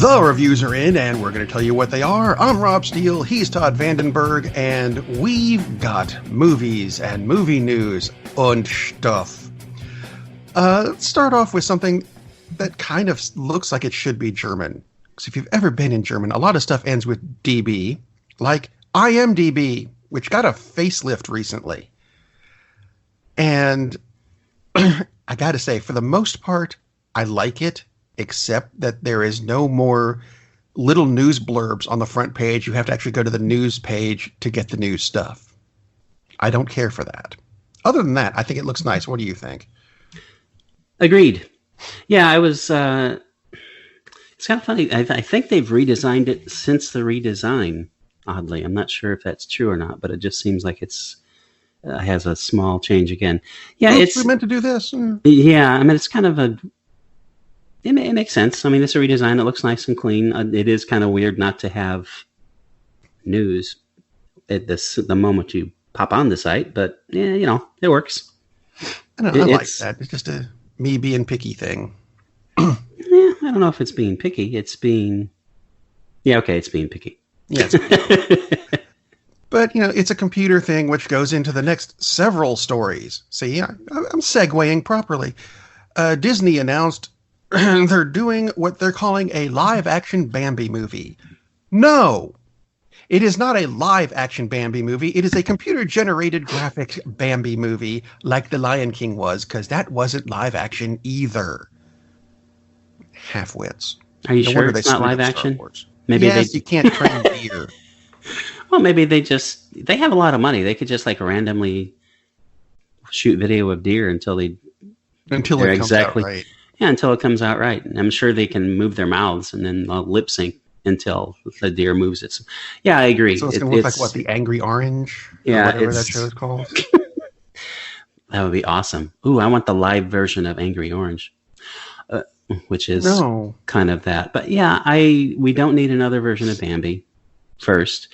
The reviews are in, and we're going to tell you what they are. I'm Rob Steele, he's Todd Vandenberg, and we've got movies and movie news und stuff. Let's start off with something that kind of looks like it should be German. Because if you've ever been in German, a lot of stuff ends with DB, like IMDb, which got a facelift recently. And I got to say, for the most part, I like it. Except that there is no more little news blurbs on the front page. You have to actually go to the news page to get the news stuff. I don't care for that. Other than that, I think it looks nice. What do you think? Agreed. Yeah, I was... it's kind of funny. I think they've redesigned it since the redesign, oddly. I'm not sure if that's true or not, but it just seems like it's has a small change again. Yeah, it's meant to do this. Yeah, I mean, it's kind of a... It makes sense. I mean, it's a redesign. It looks nice and clean. It is kind of weird not to have news at the moment you pop on the site, but yeah, it works. I like that. It's just a me being picky thing. Yeah, I don't know if it's being picky. It's being picky. Yeah. But, it's a computer thing which goes into the next several stories. See, I'm segueing properly. Disney announced they're doing what they're calling a live-action Bambi movie. No! It is not a live-action Bambi movie. It is a computer-generated graphic Bambi movie like The Lion King was, because that wasn't live-action either. Half-wits. Are you sure it's not live-action? Maybe you can't train deer. Well, maybe they have a lot of money. They could just randomly shoot video of deer until it comes out right. Yeah, until it comes out right. And I'm sure they can move their mouths and then lip sync until the deer moves it. Yeah, I agree. So it's going to look like, The Angry Orange? Yeah. Whatever that show is called. That would be awesome. Ooh, I want the live version of Angry Orange, which is kind of that. But yeah, we don't need another version of Bambi first.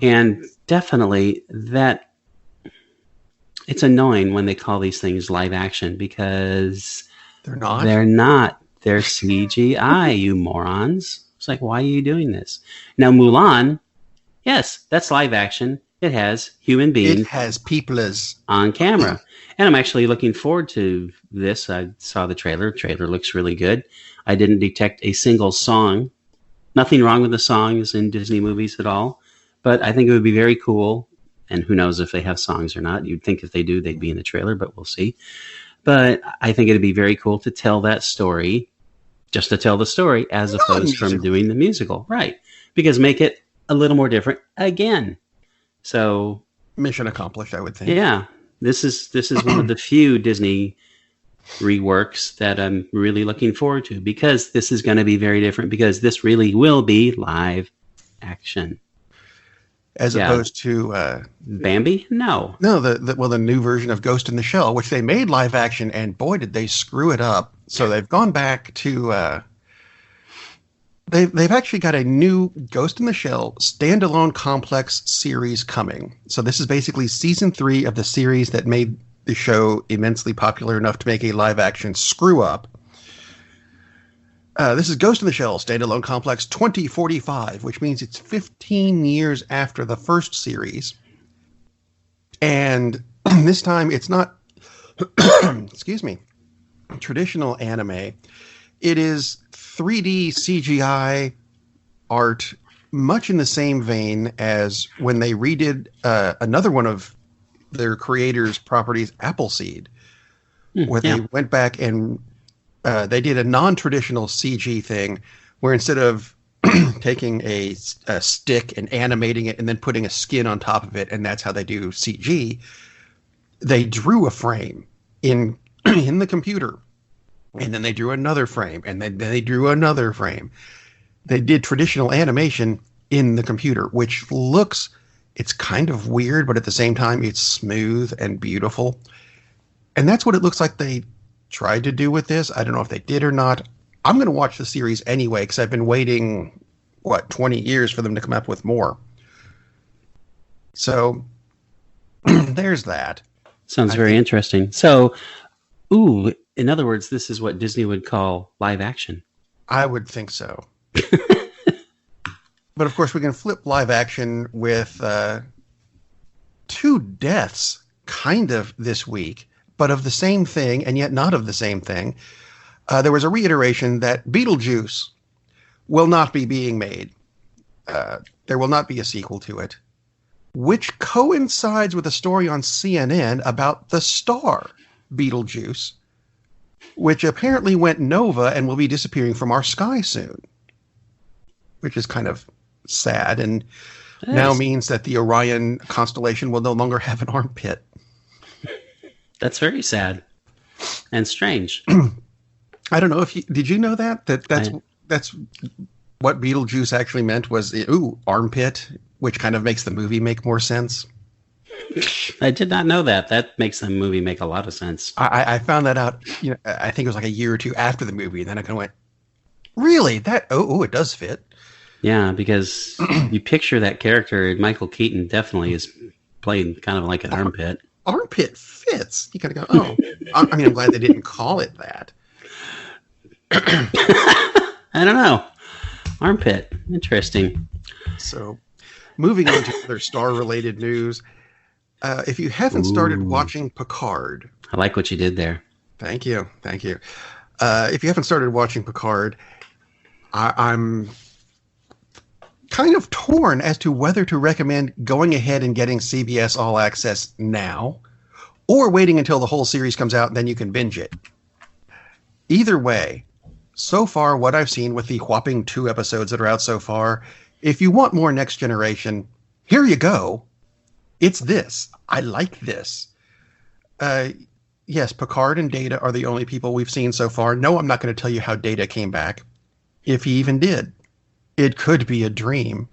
And definitely that it's annoying when they call these things live action because... They're not? They're not. They're CGI, you morons. It's like, why are you doing this? Now, Mulan, yes, that's live action. It has human beings. It has peoples on camera. And I'm actually looking forward to this. I saw the trailer. The trailer looks really good. I didn't detect a single song. Nothing wrong with the songs in Disney movies at all. But I think it would be very cool. And who knows if they have songs or not. You'd think if they do, they'd be in the trailer, but we'll see. But I think it'd be very cool to tell that story, just to tell the story, as opposed from doing the musical. Right. Because make it a little more different again. So mission accomplished, I would think. Yeah. This is one of the few Disney reworks that I'm really looking forward to, because this is going to be very different, because this really will be live action. As opposed to... Bambi? No. No, the new version of Ghost in the Shell, which they made live action, and boy, did they screw it up. So they've gone back to... They've actually got a new Ghost in the Shell standalone complex series coming. So this is basically season 3 of the series that made the show immensely popular enough to make a live action screw up. This is Ghost in the Shell Standalone Complex 2045, which means it's 15 years after the first series. And this time it's not, excuse me, traditional anime. It is 3D CGI art, much in the same vein as when they redid another one of their creators' properties, Appleseed, where they went back and they did a non-traditional CG thing where instead of taking a stick and animating it and then putting a skin on top of it, and that's how they do CG, they drew a frame in the computer, and then they drew another frame, and then they drew another frame. They did traditional animation in the computer, which it's kind of weird, but at the same time, it's smooth and beautiful. And that's what it looks like they tried to do with this. I don't know if they did or not. I'm going to watch the series anyway, because I've been waiting, 20 years for them to come up with more. So there's that. Sounds very interesting. So, in other words, this is what Disney would call live action. I would think so. But of course, we can flip live action with two deaths kind of this week, but of the same thing and yet not of the same thing. There was a reiteration that Beetlejuice will not be being made. There will not be a sequel to it, which coincides with a story on CNN about the star Beetlejuice, which apparently went nova and will be disappearing from our sky soon, which is kind of sad and now means that the Orion constellation will no longer have an armpit. That's very sad and strange. I don't know if did you know that's what Beetlejuice actually meant was armpit, which kind of makes the movie make more sense. I did not know that. That makes the movie make a lot of sense. I found that out. I think it was like a year or two after the movie, and then I kind of went, "Really? That? Oh, it does fit." Yeah, because you picture that character, Michael Keaton definitely is playing kind of like an armpit. Armpit fits. You kind of go, oh. I mean, I'm glad they didn't call it that. I don't know. Armpit. Interesting. So, moving on to other star-related news. If you haven't started watching Picard... I like what you did there. Thank you. If you haven't started watching Picard, I'm kind of torn as to whether to recommend going ahead and getting CBS All Access now or waiting until the whole series comes out and then you can binge it. Either way, so far what I've seen with the whopping 2 episodes that are out so far, if you want more Next Generation, here you go. It's this. I like this. Yes, Picard and Data are the only people we've seen so far. No, I'm not going to tell you how Data came back, if he even did. It could be a dream,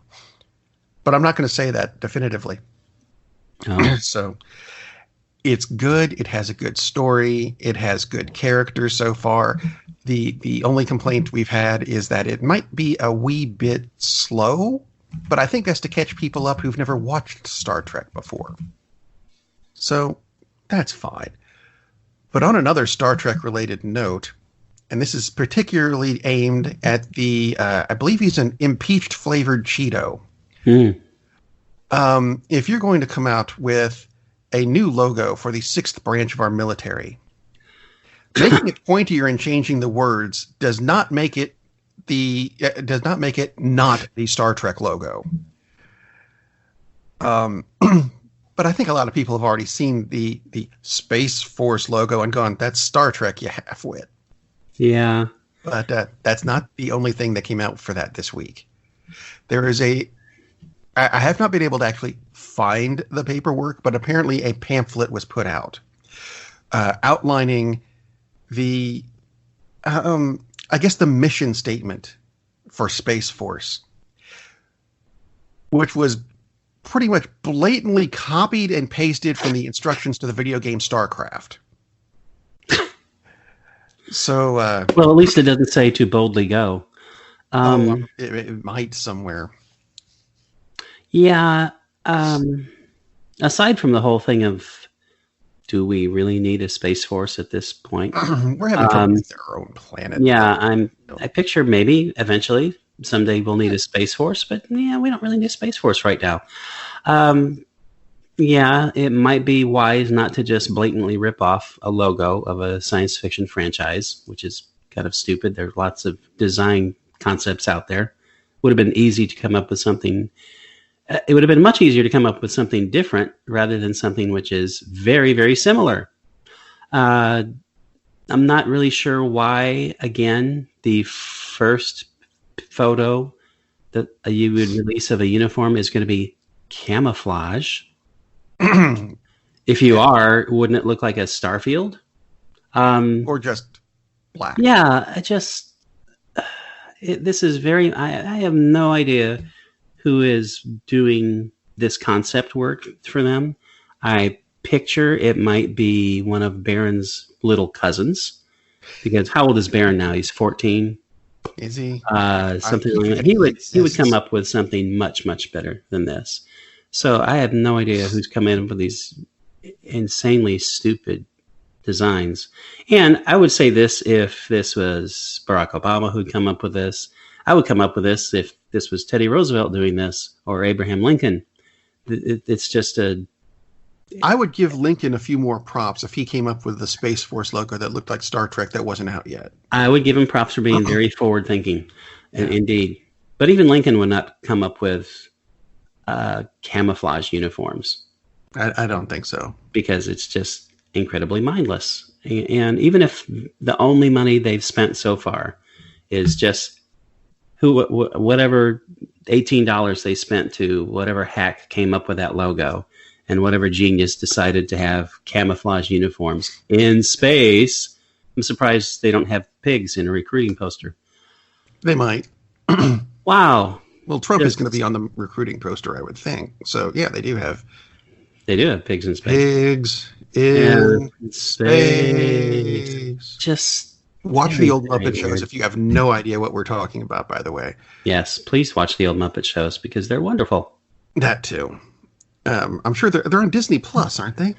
but I'm not going to say that definitively. Oh. So it's good. It has a good story. It has good characters so far. The only complaint we've had is that it might be a wee bit slow, but I think that's to catch people up who've never watched Star Trek before. So that's fine. But on another Star Trek related note, and this is particularly aimed at the, I believe he's an impeached flavored Cheeto. If you're going to come out with a new logo for the 6th branch of our military, making it pointier and changing the words does not make it not the Star Trek logo. But I think a lot of people have already seen the Space Force logo and gone, "That's Star Trek, you half-wit." Yeah. But that's not the only thing that came out for that this week. There is I have not been able to actually find the paperwork, but apparently a pamphlet was put out outlining the, I guess, the mission statement for Space Force, which was pretty much blatantly copied and pasted from the instructions to the video game StarCraft. So, well, at least it doesn't say to boldly go. It might somewhere. Yeah. Aside from the whole thing of, do we really need a Space Force at this point? We're having trouble with our own planet. Yeah, I picture maybe eventually someday we'll need a Space Force, but yeah, we don't really need a Space Force right now. Yeah, it might be wise not to just blatantly rip off a logo of a science fiction franchise, which is kind of stupid. There's lots of design concepts out there. Would have been easy to come up with something. It would have been much easier to come up with something different rather than something which is very, very similar. I'm not really sure why, again, the first photo that you would release of a uniform is going to be camouflage. If you are, wouldn't it look like a Starfield? Or just black? Yeah, this is very... I have no idea who is doing this concept work for them. I picture it might be one of Baron's little cousins. Because how old is Baron now? He's 14. Is he? Something like that. He would come up with something much, much better than this. So I have no idea who's come in with these insanely stupid designs. And I would say this, if this was Barack Obama who'd come up with this, I would come up with this if this was Teddy Roosevelt doing this or Abraham Lincoln. It's just I would give Lincoln a few more props if he came up with the Space Force logo that looked like Star Trek that wasn't out yet. I would give him props for being very forward thinking, indeed. But even Lincoln would not come up with camouflage uniforms. I don't think so. Because it's just incredibly mindless. And even if the only money they've spent so far is just whatever $18 they spent to whatever hack came up with that logo and whatever genius decided to have camouflage uniforms in space, I'm surprised they don't have pigs in a recruiting poster. They might. Wow. Well, Trump is going to be on the recruiting poster, I would think. So, yeah, they do have pigs in space. Pigs in space. Just watch the old Muppet shows if you have no idea what we're talking about, by the way. Yes, please watch the old Muppet shows because they're wonderful. That too. I'm sure they're on Disney Plus, aren't they?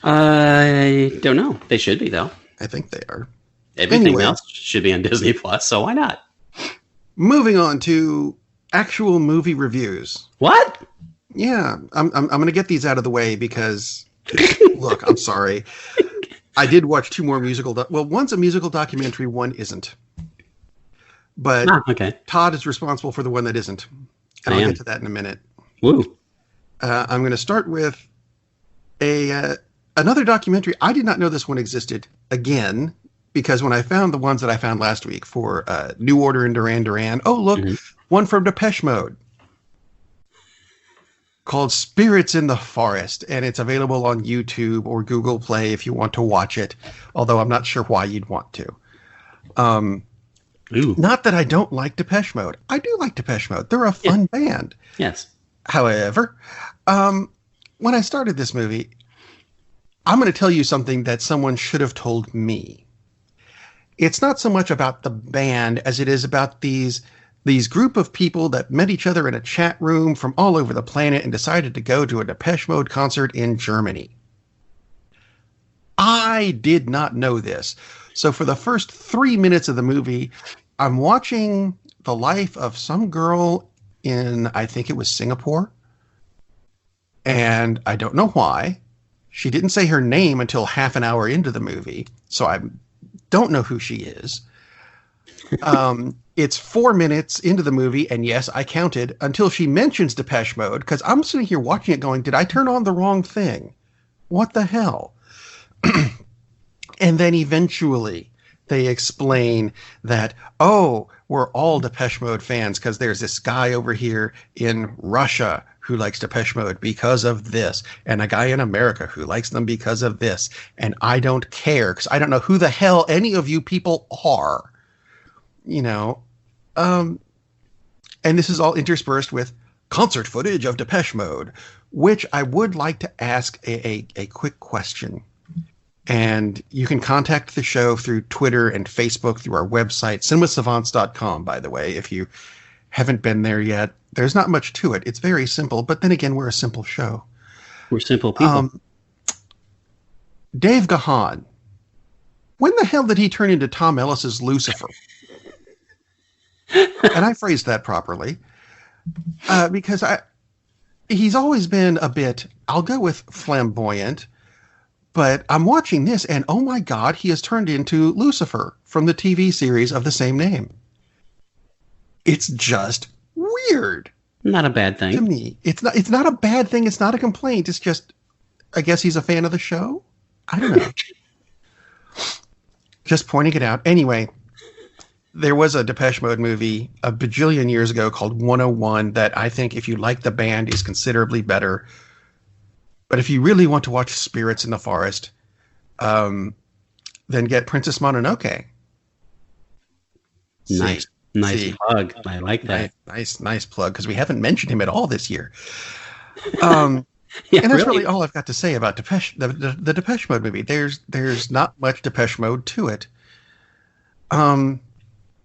I don't know. They should be, though. I think they are. Everything else should be on Disney Plus, so why not? Moving on to actual movie reviews. What? Yeah, I'm going to get these out of the way because, look, I'm sorry. I did watch two more musical. One's a musical documentary, one isn't. But Todd is responsible for the one that isn't. And I'll get to that in a minute. Woo. I'm going to start with another documentary. I did not know this one existed again, because when I found the ones that I found last week for New Order and Duran Duran, one from Depeche Mode called Spirits in the Forest, and it's available on YouTube or Google Play if you want to watch it, although I'm not sure why you'd want to. Not that I don't like Depeche Mode. I do like Depeche Mode. They're a fun band. Yes. However, when I started this movie, I'm going to tell you something that someone should have told me. It's not so much about the band as it is about these group of people that met each other in a chat room from all over the planet and decided to go to a Depeche Mode concert in Germany. I did not know this. So for the first 3 minutes of the movie, I'm watching the life of some girl in, I think it was Singapore. And I don't know why. She didn't say her name until half an hour into the movie. So I don't know who she is. It's 4 minutes into the movie, and yes, I counted until she mentions Depeche Mode, because I'm sitting here watching it going, did I turn on the wrong thing? What the hell? And then eventually they explain that, we're all Depeche Mode fans because there's this guy over here in Russia who likes Depeche Mode because of this, and a guy in America who likes them because of this, and I don't care because I don't know who the hell any of you people are. And this is all interspersed with concert footage of Depeche Mode, which I would like to ask a quick question. And you can contact the show through Twitter and Facebook, through our website, cinemasavants.com, by the way, if you haven't been there yet. There's not much to it. It's very simple, but then again, we're a simple show. We're simple people. Dave Gahan, when the hell did he turn into Tom Ellis's Lucifer? And I phrased that properly, because he's always been a bit, I'll go with flamboyant, but I'm watching this and oh my God, he has turned into Lucifer from the TV series of the same name. It's just weird. Not a bad thing. To me. It's not a bad thing. It's not a complaint. It's just, I guess he's a fan of the show. I don't know. Just pointing it out. Anyway, there was a Depeche Mode movie a bajillion years ago called 101 that I think, if you like the band, is considerably better. But if you really want to watch Spirits in the Forest, then get Princess Mononoke. Nice plug. I like that. Nice plug, because we haven't mentioned him at all this year. And that's really all I've got to say about the Depeche Mode movie. There's not much Depeche Mode to it.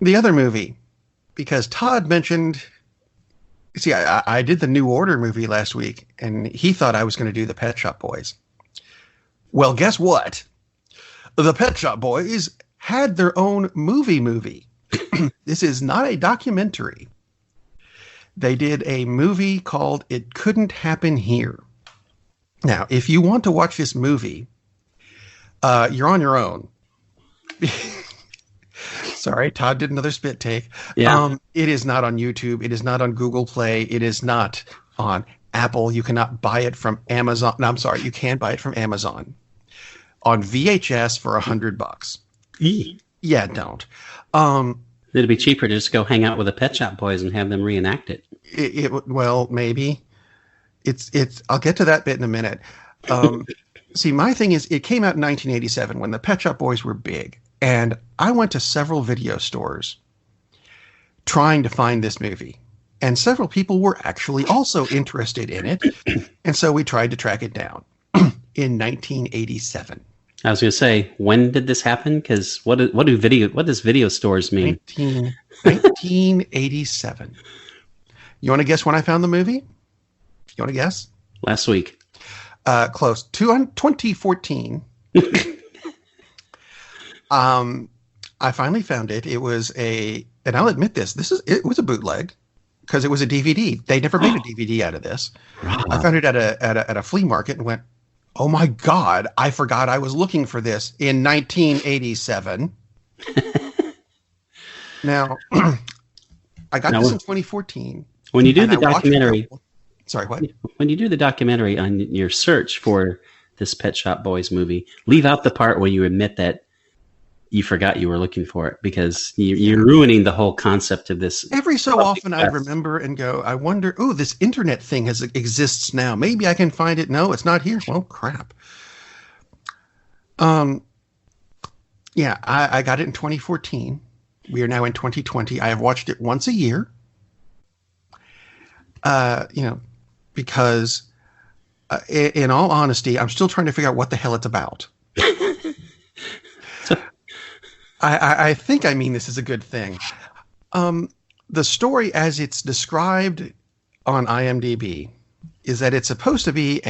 The other movie, because Todd mentioned, see, I did the New Order movie last week, and he thought I was going to do the Pet Shop Boys. Well, guess what? The Pet Shop Boys had their own movie. This is not a documentary. They did a movie called It Couldn't Happen Here. Now, if you want to watch this movie, you're on your own. Sorry, Todd did another spit take. Yeah. It is not on YouTube. It is not on Google Play. It is not on Apple. You cannot buy it from Amazon. No, I'm sorry. You can buy it from Amazon on VHS for $100. Yeah, don't. It'd be cheaper to just go hang out with the Pet Shop Boys and have them reenact it. Well, maybe. It's. I'll get to that bit in a minute. See, my thing is, it came out in 1987 when the Pet Shop Boys were big. And I went to several video stores trying to find this movie. And several people were actually also interested in it. And so we tried to track it down in 1987. I was going to say, when did this happen? Because what does video stores mean? 1987. You want to guess when I found the movie? You want to guess? Last week. Close. 2014. I finally found it. It was and I'll admit this. It was a bootleg because it was a DVD. They never made a DVD out of this. I found it at a flea market and went, oh my God, I forgot I was looking for this in 1987. Now, I got this in 2014. When you do the documentary, sorry, what? When you do the documentary on your search for this Pet Shop Boys movie, leave out the part where you admit that you forgot you were looking for it, because you're ruining the whole concept of this. Every so often I remember and go, I wonder, this internet thing exists now. Maybe I can find it. No, it's not here. Well, crap. Yeah, I got it in 2014. We are now in 2020. I have watched it once a year. Because in all honesty, I'm still trying to figure out what the hell it's about. I think I mean this is a good thing. The story as it's described on IMDb is that it's supposed to be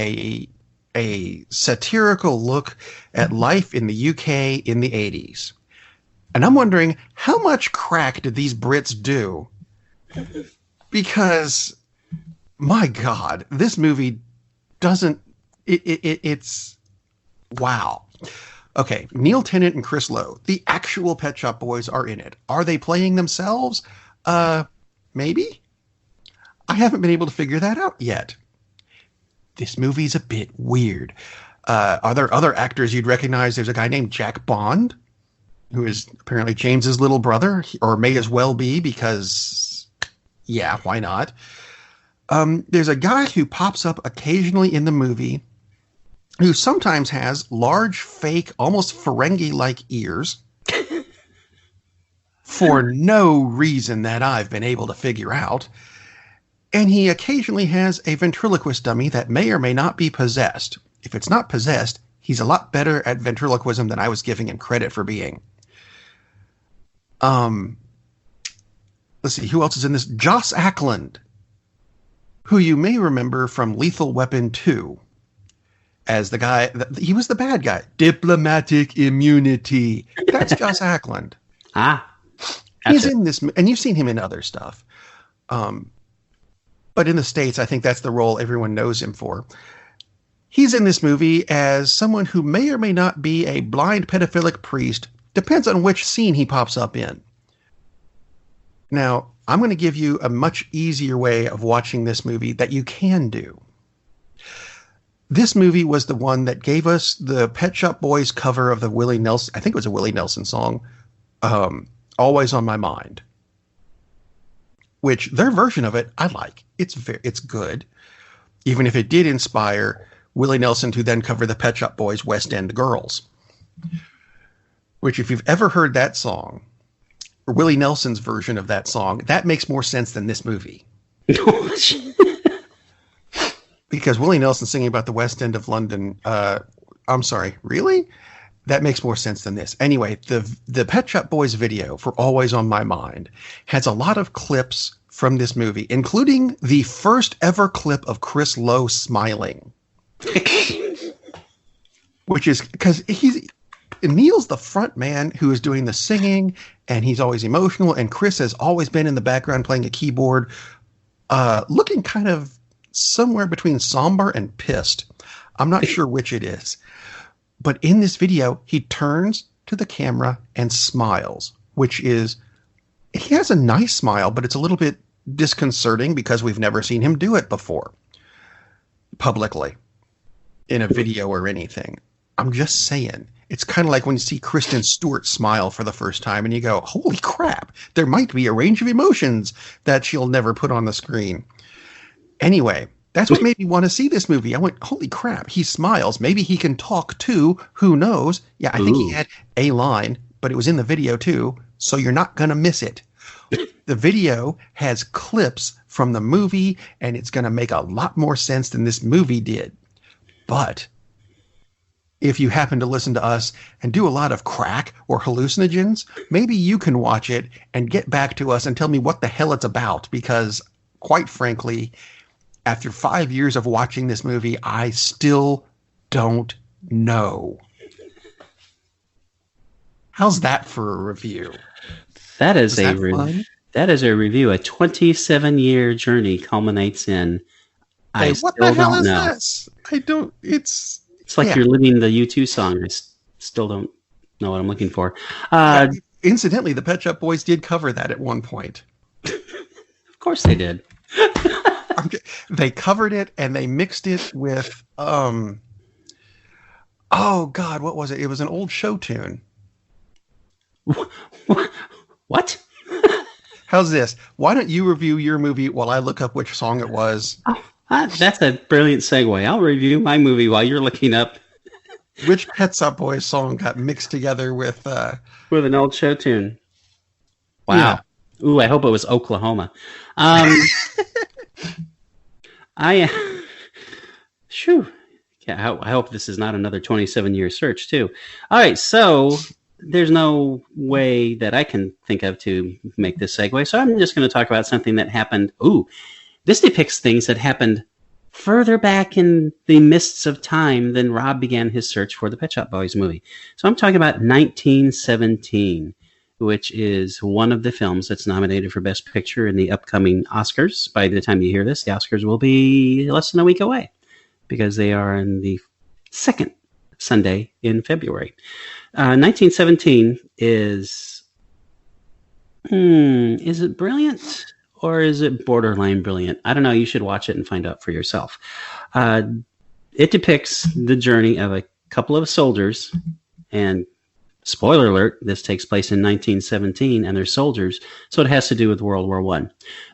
a satirical look at life in the UK in the 80s. And I'm wondering, how much crack did these Brits do? Because, my God, this movie doesn't... It's... Wow. Okay, Neil Tennant and Chris Lowe, the actual Pet Shop Boys, are in it. Are they playing themselves? Maybe? I haven't been able to figure that out yet. This movie's a bit weird. Are there other actors you'd recognize? There's a guy named Jack Bond, who is apparently James's little brother, or may as well be, because, yeah, why not? There's a guy who pops up occasionally in the movie who sometimes has large, fake, almost Ferengi-like ears for no reason that I've been able to figure out. And he occasionally has a ventriloquist dummy that may or may not be possessed. If it's not possessed, he's a lot better at ventriloquism than I was giving him credit for being. Let's see, who else is in this? Joss Ackland, who you may remember from Lethal Weapon 2. As the guy, he was the bad guy. Diplomatic immunity. That's Joss Ackland. He's in this, and you've seen him in other stuff. But in the States, I think that's the role everyone knows him for. He's in this movie as someone who may or may not be a blind pedophilic priest. Depends on which scene he pops up in. Now, I'm going to give you a much easier way of watching this movie that you can do. This movie was the one that gave us the Pet Shop Boys cover of the Willie Nelson, I think it was a Willie Nelson song, Always on My Mind. Which, their version of it, I like. It's good. Even if it did inspire Willie Nelson to then cover the Pet Shop Boys' West End Girls. Which, if you've ever heard that song, or Willie Nelson's version of that song, that makes more sense than this movie. Because Willie Nelson singing about the West End of London, I'm sorry, really? That makes more sense than this. Anyway, the Pet Shop Boys video for Always on My Mind has a lot of clips from this movie, including the first ever clip of Chris Lowe smiling. Which is, because Neil's the front man who is doing the singing, and he's always emotional. And Chris has always been in the background playing a keyboard, looking kind of somewhere between somber and pissed. I'm not sure which it is. But in this video, he turns to the camera and smiles, which is, he has a nice smile, but it's a little bit disconcerting because we've never seen him do it before publicly in a video or anything. I'm just saying. It's kind of like when you see Kristen Stewart smile for the first time and you go, holy crap, there might be a range of emotions that she'll never put on the screen. Anyway, that's what made me want to see this movie. I went, holy crap, he smiles. Maybe he can talk too. Who knows? Yeah, I think he had a line, but it was in the video too, so you're not going to miss it. The video has clips from the movie, and it's going to make a lot more sense than this movie did. But if you happen to listen to us and do a lot of crack or hallucinogens, maybe you can watch it and get back to us and tell me what the hell it's about. Because, quite frankly, after 5 years of watching this movie, I still don't know. How's that for a review? That is a review. A 27-year journey culminates in. Hey, what the hell is this? It's like you're living the U2 song. I still don't know what I'm looking for. Incidentally, the Pet Shop Boys did cover that at one point. Of course they did. They covered it and they mixed it with oh God, what was it? It was an old show tune. What? How's this? Why don't you review your movie while I look up which song it was? Oh, that's a brilliant segue. I'll review my movie while you're looking up which Pet Shop Boys song got mixed together with an old show tune. Wow. Yeah. Ooh, I hope it was Oklahoma. I hope this is not another 27-year search too. All right, so there's no way that I can think of to make this segue, so I'm just going to talk about something that happened. Ooh, this depicts things that happened further back in the mists of time than Rob began his search for the Pet Shop Boys movie. So I'm talking about 1917, which is one of the films that's nominated for Best Picture in the upcoming Oscars. By the time you hear this, the Oscars will be less than a week away because they are in the second Sunday in February. 1917 is it brilliant or is it borderline brilliant? I don't know. You should watch it and find out for yourself. It depicts the journey of a couple of soldiers, and spoiler alert, this takes place in 1917, and they're soldiers, so it has to do with World War I.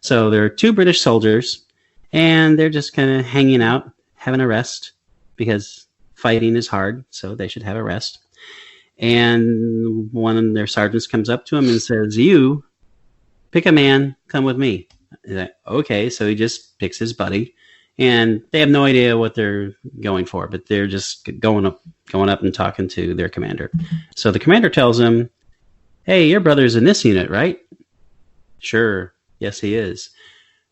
So there are two British soldiers, and they're just kind of hanging out, having a rest, because fighting is hard, so they should have a rest. And one of their sergeants comes up to him and says, you, pick a man, come with me. He's like, okay, so he just picks his buddy, and they have no idea what they're going for, but they're just going up and talking to their commander. So the commander tells him, hey, your brother's in this unit, right? Sure, yes, he is.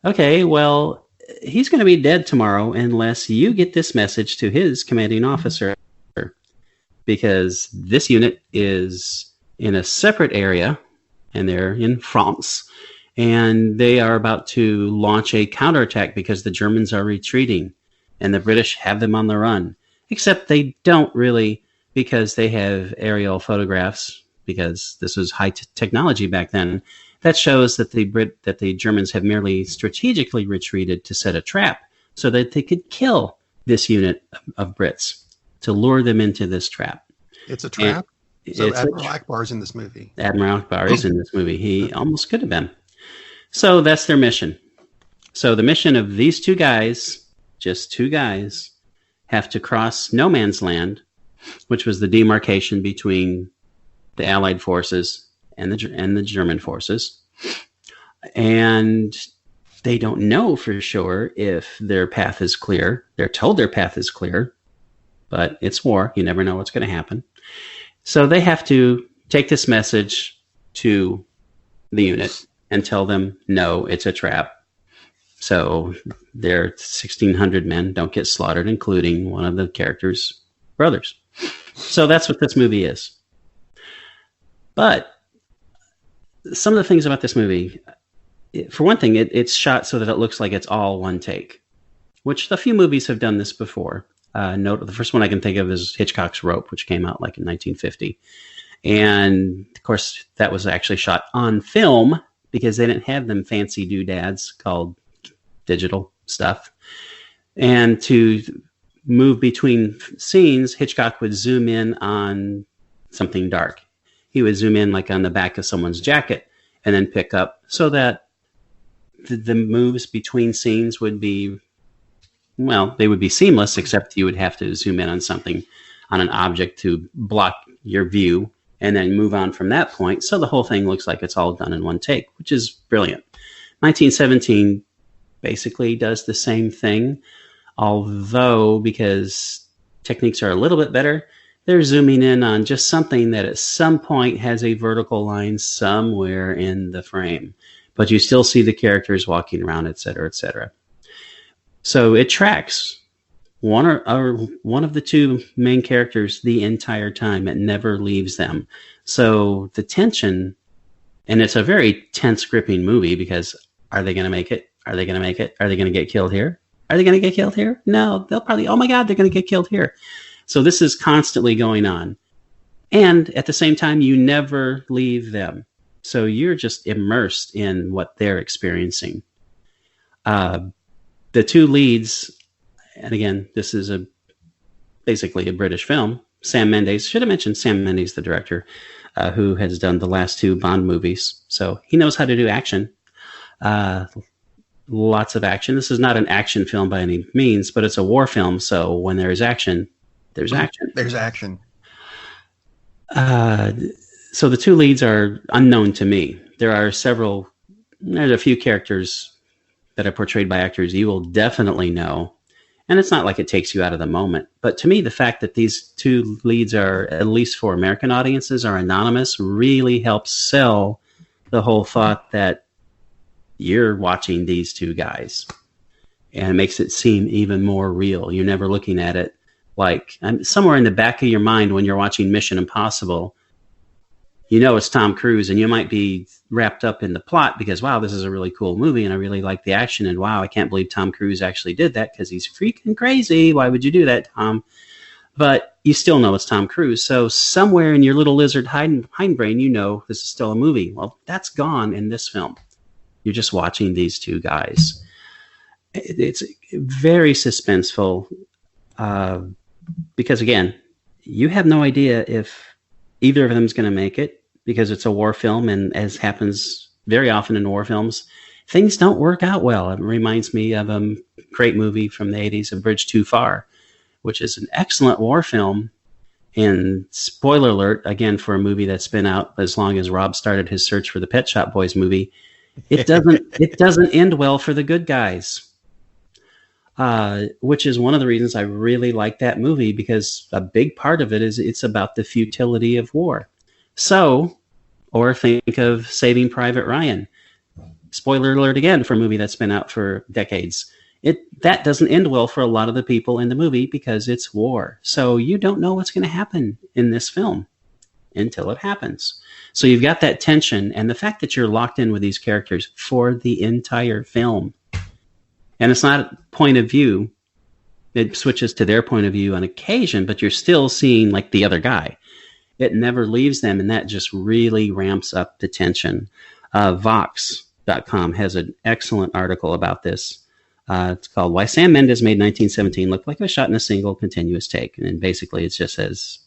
Okay, well, he's going to be dead tomorrow unless you get this message to his commanding officer, because this unit is in a separate area, and they're in France, and they are about to launch a counterattack because the Germans are retreating, and the British have them on the run. Except they don't really, because they have aerial photographs, because this was high technology back then, that shows that the Germans have merely strategically retreated to set a trap so that they could kill this unit of Brits to lure them into this trap. It's a trap? So Admiral Akbar's in this movie. Admiral Akbar is in this movie. He almost could have been. So that's their mission. So the mission of these two guys, just two guys, have to cross no man's land, which was the demarcation between the Allied forces and the German forces. And they don't know for sure if their path is clear. They're told their path is clear, but it's war. You never know what's going to happen. So they have to take this message to the unit and tell them, no, it's a trap. So their 1,600 men don't get slaughtered, including one of the characters' brothers. So that's what this movie is. But some of the things about this movie, for one thing, it's shot so that it looks like it's all one take, which a few movies have done this before. The first one I can think of is Hitchcock's Rope, which came out like in 1950. And of course, that was actually shot on film because they didn't have them fancy doodads called digital stuff. And to move between scenes, Hitchcock would zoom in on something dark. He would zoom in like on the back of someone's jacket and then pick up so that the moves between scenes would be, well, they would be seamless, except you would have to zoom in on something, on an object to block your view and then move on from that point. So the whole thing looks like it's all done in one take, which is brilliant. 1917 basically does the same thing, although because techniques are a little bit better, they're zooming in on just something that at some point has a vertical line somewhere in the frame, but you still see the characters walking around, et cetera, et cetera. So it tracks one of the two main characters the entire time. It never leaves them. So the tension, and it's a very tense, gripping movie because are they going to make it? Are they going to make it? Are they going to get killed here? Are they going to get killed here? No, they'll probably, oh my God, they're going to get killed here. So this is constantly going on. And at the same time, you never leave them. So you're just immersed in what they're experiencing. The two leads, and again, this is basically a British film. Sam Mendes, should have mentioned Sam Mendes, the director, who has done the last two Bond movies. So he knows how to do action. Lots of action. This is not an action film by any means, but it's a war film. So when there's action, there's action. There's action. So the two leads are unknown to me. There's a few characters that are portrayed by actors you will definitely know. And it's not like it takes you out of the moment. But to me, the fact that these two leads are, at least for American audiences, are anonymous really helps sell the whole thought that you're watching these two guys. And it makes it seem even more real. You're never looking at it like somewhere in the back of your mind when you're watching Mission Impossible, you know it's Tom Cruise, and you might be wrapped up in the plot because, wow, this is a really cool movie, and I really like the action, and wow, I can't believe Tom Cruise actually did that because he's freaking crazy. Why would you do that, Tom? But you still know it's Tom Cruise. So somewhere in your little lizard hindbrain, you know this is still a movie. Well, that's gone in this film. You're just watching these two guys. It's very suspenseful because, again, you have no idea if either of them is going to make it because it's a war film, and as happens very often in war films, things don't work out well. It reminds me of a great movie from the 80s, A Bridge Too Far, which is an excellent war film. And spoiler alert, again, for a movie that's been out as long as Rob started his search for the Pet Shop Boys movie, it doesn't end well for the good guys. Which is one of the reasons I really like that movie, because a big part of it is it's about the futility of war. So, or think of Saving Private Ryan. Spoiler alert again for a movie that's been out for decades. That doesn't end well for a lot of the people in the movie because it's war. So you don't know what's going to happen in this film until it happens. So you've got that tension, and the fact that you're locked in with these characters for the entire film. And it's not a point of view. It switches to their point of view on occasion, but you're still seeing like the other guy. It never leaves them, and that just really ramps up the tension. Vox.com has an excellent article about this. It's called Why Sam Mendes Made 1917 Look Like it was shot in a single continuous take. And basically it just says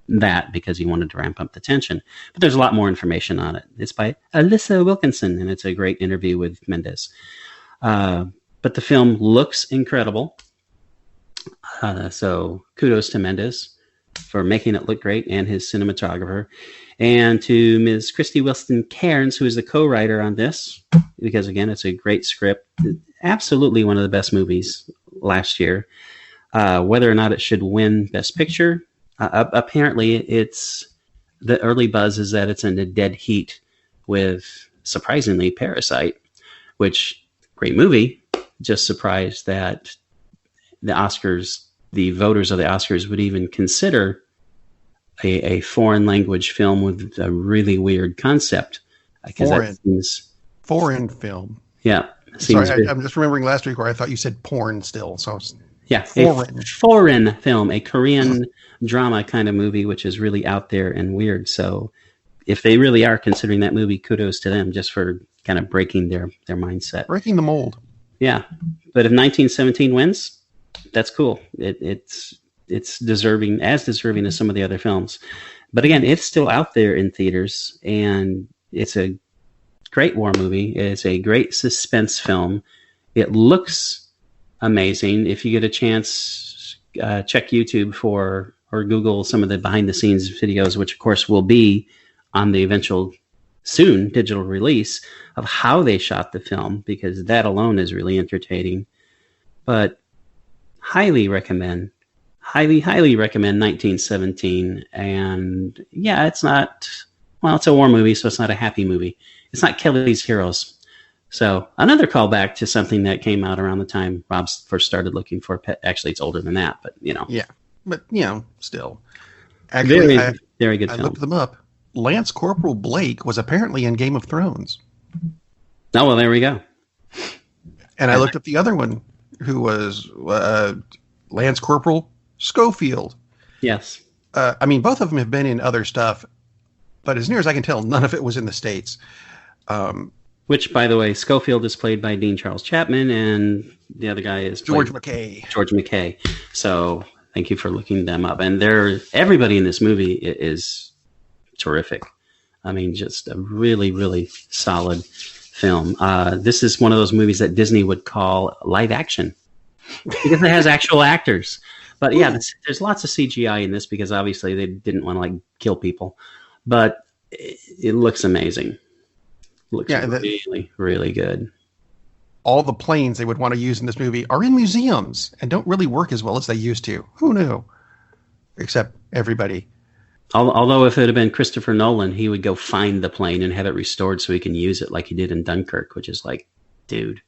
that because he wanted to ramp up the tension. But there's a lot more information on it. It's by Alyssa Wilkinson, and it's a great interview with Mendes. But the film looks incredible. So kudos to Mendes for making it look great, and his cinematographer. And to Ms. Christy Wilson Cairns, who is the co-writer on this, because, again, it's a great script. Absolutely one of the best movies last year. Whether or not it should win Best Picture, apparently the early buzz is that it's in a dead heat with, surprisingly, Parasite, which, great movie. Just surprised that the voters of the Oscars would even consider a foreign language film with a really weird concept. Foreign film. Yeah. Sorry, I'm just remembering last week where I thought you said porn still. So yeah, foreign film, a Korean drama kind of movie, which is really out there and weird. So if they really are considering that movie, kudos to them just for kind of breaking their mindset. Breaking the mold. Yeah. But if 1917 wins, that's cool. It's deserving as some of the other films. But again, it's still out there in theaters, and it's a great war movie. It's a great suspense film. It looks amazing. If you get a chance, check YouTube or Google some of the behind the scenes videos, which of course will be on the eventual soon digital release of how they shot the film, because that alone is really entertaining. But highly recommend 1917. And yeah, it's a war movie, so it's not a happy movie. It's not Kelly's Heroes. So another callback to something that came out around the time Rob first started looking for pet. Actually, it's older than that, but Yeah, but still. Actually, very good film. I looked them up. Lance Corporal Blake was apparently in Game of Thrones. Oh, well, there we go. And I looked up the other one, who was Lance Corporal Schofield. Yes. Both of them have been in other stuff, but as near as I can tell, none of it was in the States. Which, by the way, Schofield is played by Dean Charles Chapman, and the other guy is George McKay. George McKay. So thank you for looking them up. And everybody in this movie is terrific. Just a really, really solid film. This is one of those movies that Disney would call live action because it has actual actors. But yeah, there's lots of CGI in this because obviously they didn't want to kill people. But it looks amazing. Looks really, really good. All the planes they would want to use in this movie are in museums and don't really work as well as they used to. Who knew? Except everybody. Although if it had been Christopher Nolan, he would go find the plane and have it restored so he can use it like he did in Dunkirk, which is like, dude.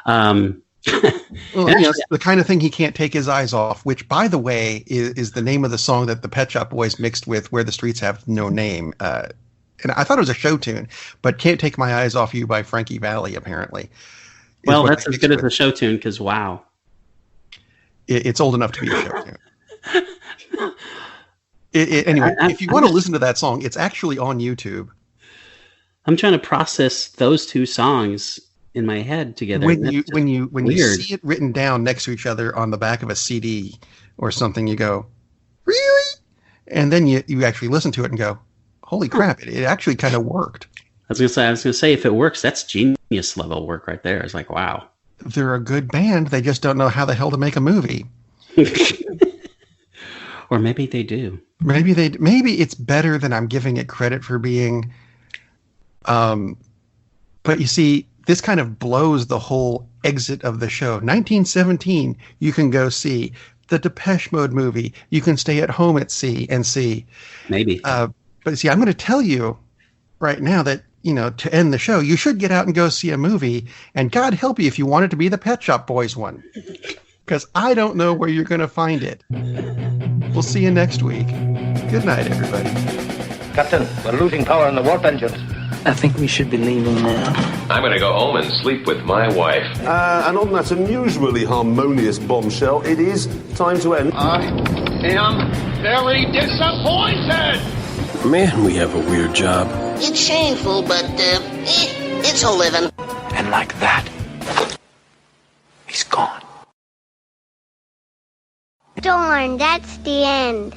Well, it's the kind of thing he can't take his eyes off, which, by the way, is the name of the song that the Pet Shop Boys mixed with Where the Streets Have No Name. And I thought it was a show tune, but Can't Take My Eyes Off You by Frankie Valli, apparently. Well, that's as good as a show tune because, wow. It's old enough to be a show tune. Anyway, if you want to listen to that song, it's actually on YouTube. I'm trying to process those two songs in my head together. When you see it written down next to each other on the back of a CD or something, you go, really? And then you actually listen to it and go, holy crap! It actually kind of worked. I was gonna say if it works, that's genius level work right there. It's like, wow. They're a good band. They just don't know how the hell to make a movie. Or maybe they do. Maybe it's better than I'm giving it credit for being. But you see, this kind of blows the whole exit of the show. 1917, you can go see. The Depeche Mode movie, you can stay at home and see. Maybe. But see, I'm going to tell you right now that, to end the show, you should get out and go see a movie. And God help you if you want it to be the Pet Shop Boys one. Because I don't know where you're going to find it. We'll see you next week. Good night, everybody. Captain, we're losing power in the warp engines. I think we should be leaving now. I'm going to go home and sleep with my wife. And on that unusually harmonious bombshell, it is time to end. I am very disappointed! Man, we have a weird job. It's shameful, but, it's a living. And like that, he's gone. Darn, that's the end.